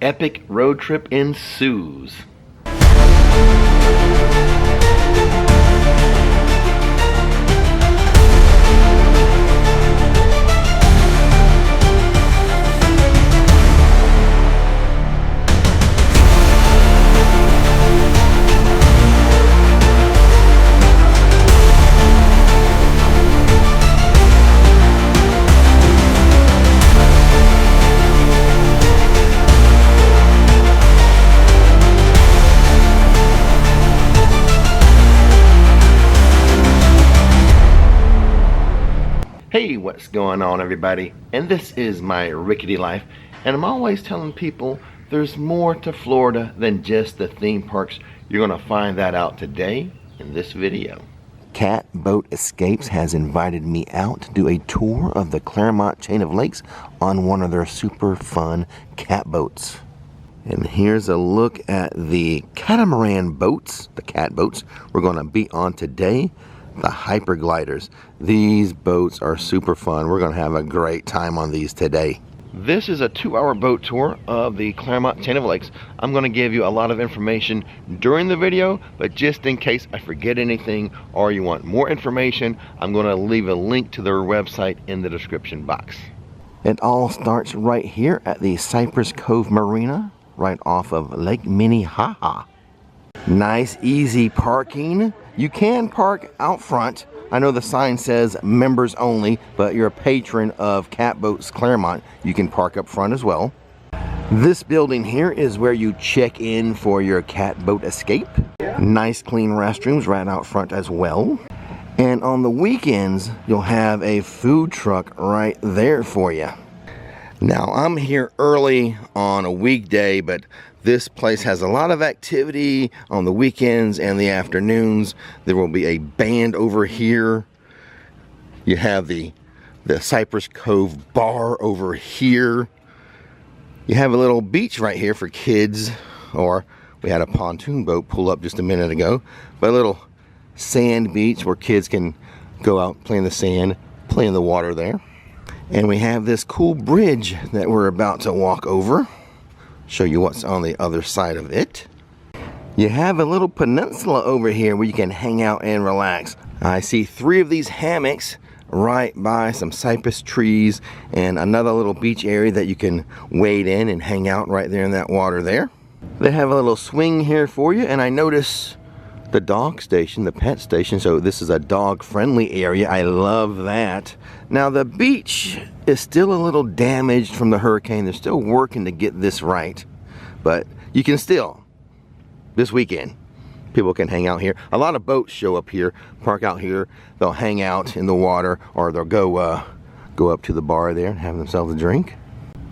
epic road trip ensues. Hey, what's going on everybody? And this is My Rickety Life, and I'm always telling people there's more to Florida than just the theme parks. You're going to find that out today in this video. Cat Boat Escapes has invited me out to do a tour of the Clermont chain of lakes on one of their super fun cat boats. And here's a look at the catamaran boats, the cat boats we're going to be on today. The hyper gliders. These boats are super fun. We're going to have a great time on these today. This is a 2-hour boat tour of the Clermont chain of lakes. I'm going to give you a lot of information during the video, but just in case I forget anything or you want more information, I'm going to leave a link to their website in the description box. It all starts right here at the Cypress Cove Marina, right off of Lake Minnehaha. Nice, easy parking. You can park out front. I know the sign says members only, but you're a patron of Cat Boats Clermont, you can park up front as well. This building here is where you check in for your cat boat escape. Nice clean restrooms right out front as well. And on the weekends, you'll have a food truck right there for you. Now, I'm here early on a weekday, but this place has a lot of activity on the weekends and the afternoons. There will be a band over here. You have the Cypress Cove bar over here. You have a little beach right here for kids, or we had a pontoon boat pull up just a minute ago, but a little sand beach where kids can go out, play in the sand, play in the water there. And we have this cool bridge that we're about to walk over. Show you what's on the other side of it. You have a little peninsula over here where you can hang out and relax. I see 3 of these hammocks right by some cypress trees and another little beach area that you can wade in and hang out right there in that water there. They have a little swing here for you, and I notice the dog station, the pet station, so this is a dog friendly area. I love that. Now the beach is still a little damaged from the hurricane. They're still working to get this right, but you can still, this weekend, people can hang out here. A lot of boats show up here, park out here. They'll hang out in the water, or they'll go up to the bar there and have themselves a drink.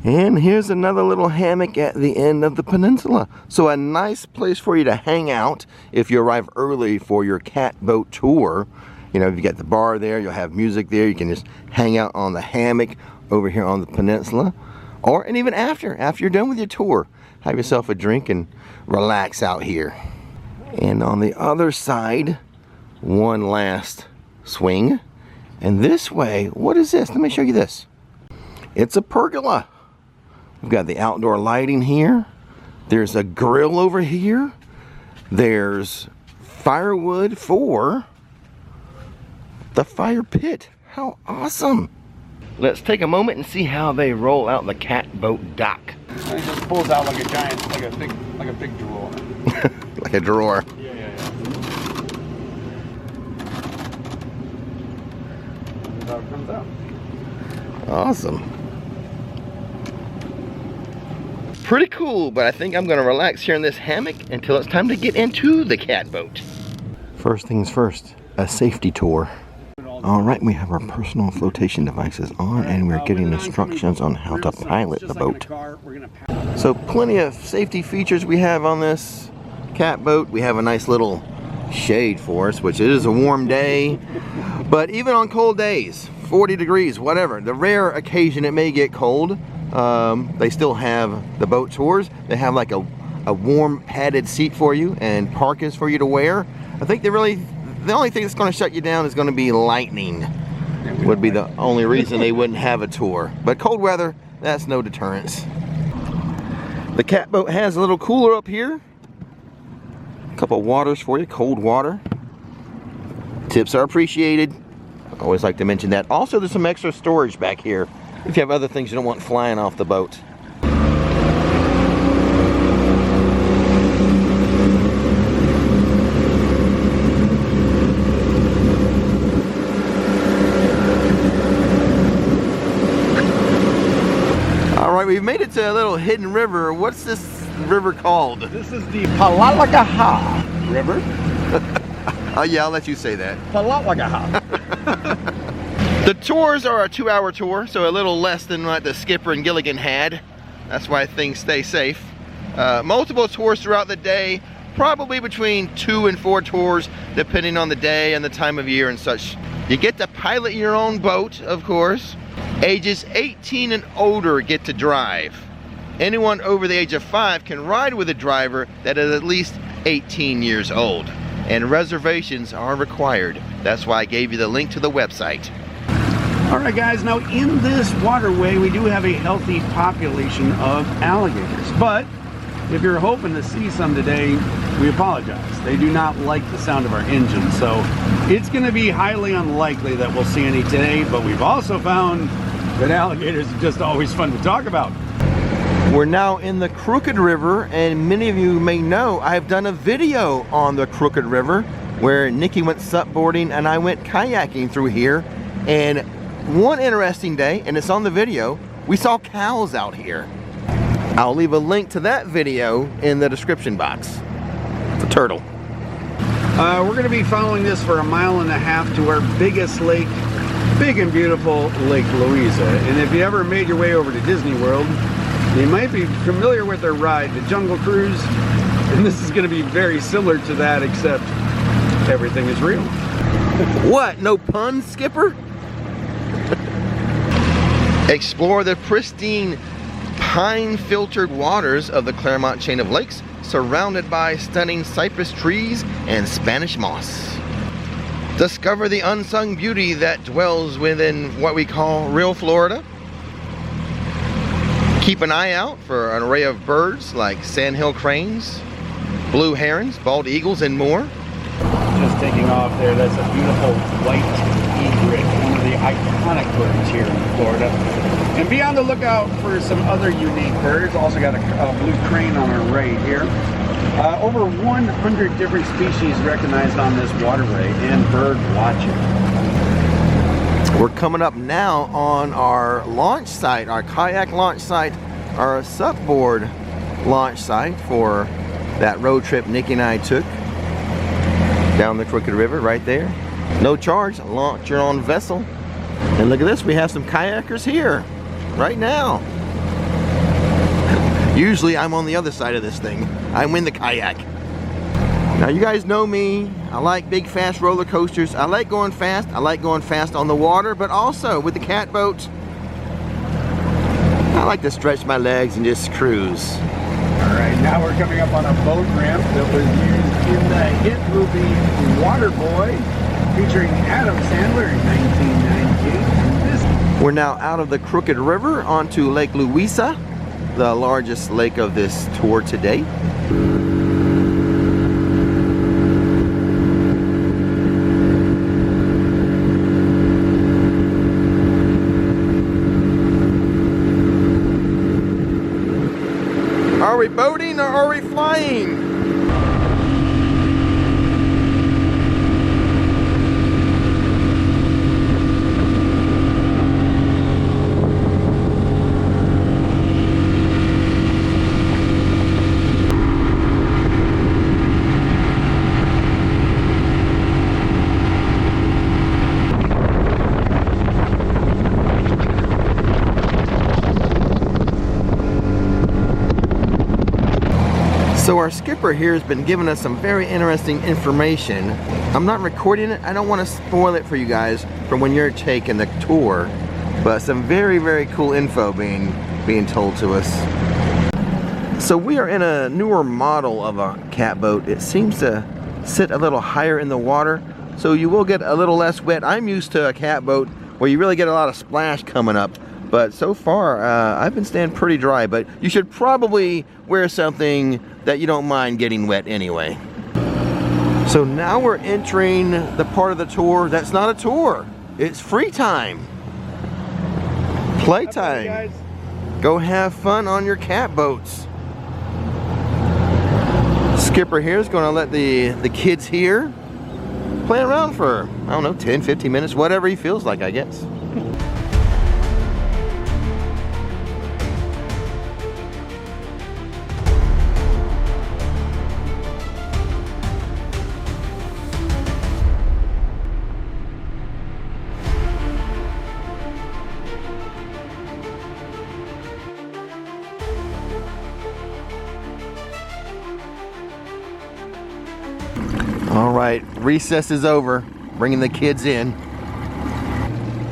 And here's another little hammock at the end of the peninsula. So a nice place for you to hang out if you arrive early for your cat boat tour. You know, if you got the bar there, you'll have music there. You can just hang out on the hammock over here on the peninsula. And even after you're done with your tour, have yourself a drink and relax out here. And on the other side, one last swing. And this way, what is this? Let me show you this. It's a pergola. We've got the outdoor lighting here. There's a grill over here. There's firewood for the fire pit. How awesome. Let's take a moment and see how they roll out the cat boat dock. And it just pulls out like a giant, like a big drawer. Like a drawer. Yeah. This is how it comes out. Awesome. Pretty cool, but I think I'm gonna relax here in this hammock until it's time to get into the cat boat. First things first, a safety tour. All right, we have our personal flotation devices on, and we're getting instructions on how to pilot the boat. So plenty of safety features we have on this cat boat. We have a nice little shade for us, which it is a warm day, but even on cold days, 40 degrees, whatever, the rare occasion it may get cold, they still have the boat tours. They have like a warm padded seat for you and parkas for you to wear. I think the only thing that's going to shut you down is going to be lightning. Would be the only reason they wouldn't have a tour. But cold weather, that's no deterrence. The catboat has a little cooler up here. A couple waters for you, cold water. Tips are appreciated. I always like to mention that. Also, there's some extra storage back here if you have other things you don't want flying off the boat. Alright, we've made it to a little hidden river. What's this river called? This is the Palalagaha River. Oh yeah, I'll let you say that. Palalagaha. The tours are a 2-hour tour, so a little less than what the skipper and Gilligan had. That's why things stay safe. Multiple tours throughout the day, probably between 2 and 4 tours, depending on the day and the time of year and such. You get to pilot your own boat, of course. Ages 18 and older get to drive. Anyone over the age of 5 can ride with a driver that is at least 18 years old. And reservations are required. That's why I gave you the link to the website. Alright guys, now in this waterway we do have a healthy population of alligators. But if you're hoping to see some today, we apologize. They do not like the sound of our engine. So it's going to be highly unlikely that we'll see any today. But we've also found that alligators are just always fun to talk about. We're now in the Crooked River, and many of you may know I've done a video on the Crooked River where Nikki went supboarding and I went kayaking through here. And one interesting day, and it's on the video, we saw cows out here. I'll leave a link to that video in the description box. It's a turtle. We're going to be following this for 1.5 miles to our biggest lake, big and beautiful Lake Louisa. And if you ever made your way over to Disney World, you might be familiar with their ride, the Jungle Cruise. And this is going to be very similar to that, except everything is real. What? No pun, Skipper? Explore the pristine pine-filtered waters of the Clermont chain of lakes, surrounded by stunning cypress trees and Spanish moss. Discover the unsung beauty that dwells within what we call real Florida. Keep an eye out for an array of birds like sandhill cranes, blue herons, bald eagles, and more. Just taking off there, that's a beautiful white egret, one of the iconic birds here in Florida. And be on the lookout for some other unique birds. Also got a blue crane on our right here. Over 100 different species recognized on this waterway and bird watching. We're coming up now on our launch site, our kayak launch site, our supboard launch site for that road trip Nikki and I took down the Crooked River right there. No charge, launch your own vessel. And look at this, we have some kayakers here right now. Usually I'm on the other side of this thing. I'm in the kayak. Now you guys know me, I like big fast roller coasters. I like going fast. I like going fast on the water, but also with the catboat, I like to stretch my legs and just cruise. Alright, now we're coming up on a boat ramp that was used in the hit movie Waterboy, featuring Adam Sandler in 1998. We're now out of the Crooked River onto Lake Louisa, the largest lake of this tour today. Are we boating or are we flying? So our skipper here has been giving us some very interesting information. I'm not recording it. I don't want to spoil it for you guys from when you're taking the tour, but some very, very cool info being told to us. So we are in a newer model of a catboat. It seems to sit a little higher in the water, so you will get a little less wet. I'm used to a catboat where you really get a lot of splash coming up, But so far, I've been staying pretty dry, but you should probably wear something that you don't mind getting wet anyway. So now we're entering the part of the tour that's not a tour. It's free time. Playtime. Go have fun on your cat boats. Skipper here is going to let the kids here play around for, I don't know, 10, 15 minutes, whatever he feels like, I guess. All right, recess is over, bringing the kids in.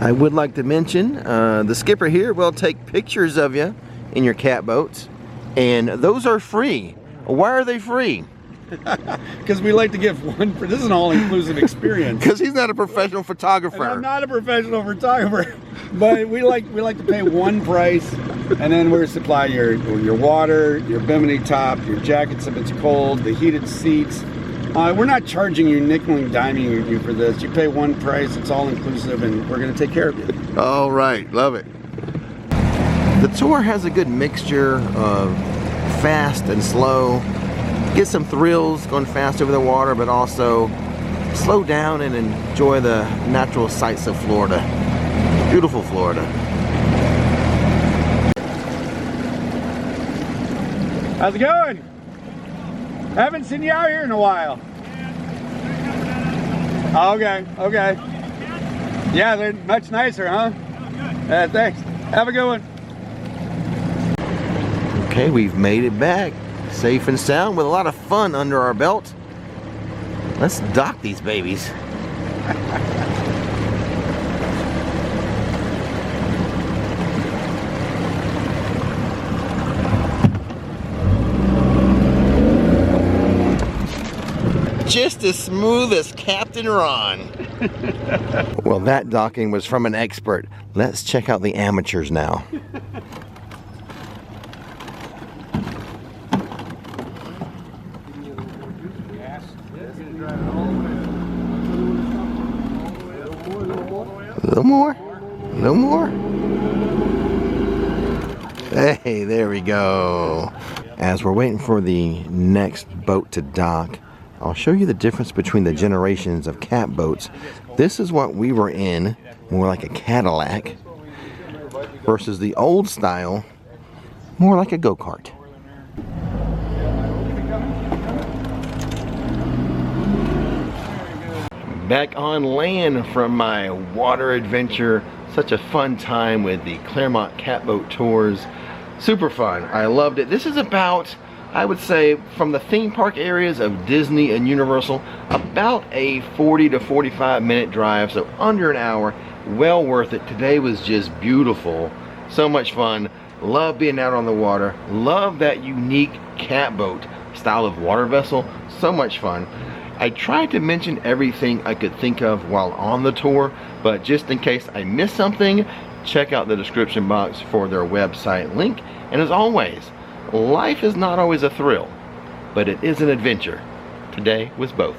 I would like to mention, the skipper here will take pictures of you in your cat boats, and those are free. Why are they free? Because we like to give one, this is an all-inclusive experience. Because he's not a professional photographer. And I'm not a professional photographer, but we like to pay one price, and then we're supply your water, your bimini top, your jackets if it's cold, the heated seats. We're not charging you, nickel and diming you for this. You pay one price, it's all inclusive, and we're going to take care of you. All right, love it. The tour has a good mixture of fast and slow. Get some thrills going fast over the water, but also slow down and enjoy the natural sights of Florida. Beautiful Florida. How's it going? Haven't seen you out here in a while. Okay, okay. Yeah, they're much nicer, huh? Thanks. Have a good one. Okay, we've made it back. Safe and sound with a lot of fun under our belt. Let's dock these babies. Just as smooth as Captain Ron. Well, that docking was from an expert. Let's check out the amateurs now. A little more, a little more. Hey, there we go. As we're waiting for the next boat to dock, I'll show you the difference between the generations of cat boats. This is what we were in, more like a Cadillac, versus the old style, more like a go-kart. Back on land from my water adventure. Such a fun time with the Clermont catboat tours. Super fun. I loved it. This is about, I would say, from the theme park areas of Disney and Universal, about a 40 to 45 minute drive, so under an hour. Well worth it. Today was just beautiful. So much fun. Love being out on the water. Love that unique catboat style of water vessel. So much fun. I tried to mention everything I could think of while on the tour, but just in case I missed something, check out the description box for their website link. And as always, life is not always a thrill, but it is an adventure. Today was both.